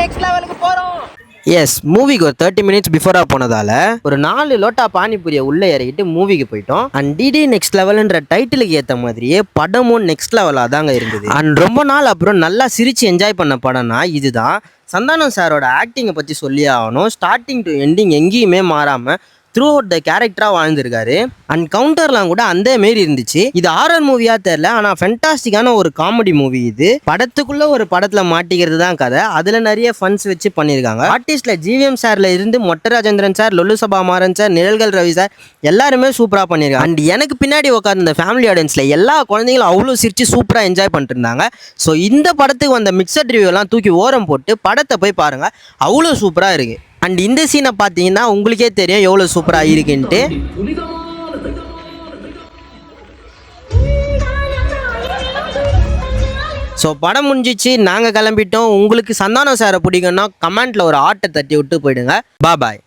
Next லெவலுக்கு போறோம். S, மூவிக்கு ஒரு 30 மினிட்ஸ் பிஃபோரா போனதால ஒரு 4 லோட்டா பானிபூரியை உள்ள இறக்கிட்டு மூவிக்கு போயிட்டோம். அண்ட் டிடி நெக்ஸ்ட் லெவல்ன்ற டைட்டிலுக்கு ஏற்ற மாதிரியே படமும் நெக்ஸ்ட் லெவலாக தாங்க இருந்தது. அண்ட் ரொம்ப நாள் அப்புறம் நல்லா சிரிச்சு என்ஜாய் பண்ண படம்னா இதுதான். சந்தானம் சாரோட ஆக்டிங்கை பற்றி சொல்லி ஆகணும். ஸ்டார்டிங் டு எண்டிங் எங்கேயுமே மாறாமல் த்ரூ அவுட் த கேரக்டராக வாழ்ந்திருக்காரு. அண்ட் கவுண்டர்லாம் கூட அந்த மாரி இருந்துச்சு. இது ஹாரர் மூவியா தெரியல, ஆனால் ஃபென்டாஸ்டிக்கான ஒரு காமெடி மூவி. இது படத்துக்குள்ள ஒரு படத்துல மாட்டிக்கிறது தான் கதை. அதுல நிறைய ஃபன்ஸ் வச்சு பண்ணியிருக்காங்க. ஆர்டிஸ்ட்ல ஜிவிஎம் சார்ல இருந்து மொட்ட ராஜேந்திரன் சார், லொல்லு சபா மாறன் சார், நிழல்கள் ரவி சார் எல்லாருமே சூப்பரா பண்ணியிருக்காங்க. அண்ட் எனக்கு பின்னாடி உட்கார்ந்த இந்த ஃபேமிலி ஆடியன்ஸ்ல எல்லா குழந்தைங்களும் அவ்வளோ சிரிச்சு சூப்பரா என்ஜாய் பண்ணிட்டு இருந்தாங்க. ஸோ இந்த படத்துக்கு வந்த மிக்சட் ரிவ்யூ எல்லாம் தூக்கி ஓரம் போட்டு படத்தை போய் பாருங்க, அவ்வளோ சூப்பரா இருக்கு. அண்ட் இந்த சீனை பார்த்தீங்கன்னா உங்களுக்கே தெரியும் எவ்வளோ சூப்பராக இருக்குன்ட்டு. ஸோ படம் முடிஞ்சிச்சு, நாங்கள் கிளம்பிட்டோம். உங்களுக்கு சந்தானம் சாரை பிடிக்குன்னா கமெண்ட்டில் ஒரு ஆட்டை தட்டி விட்டு போயிடுங்க. பாய்.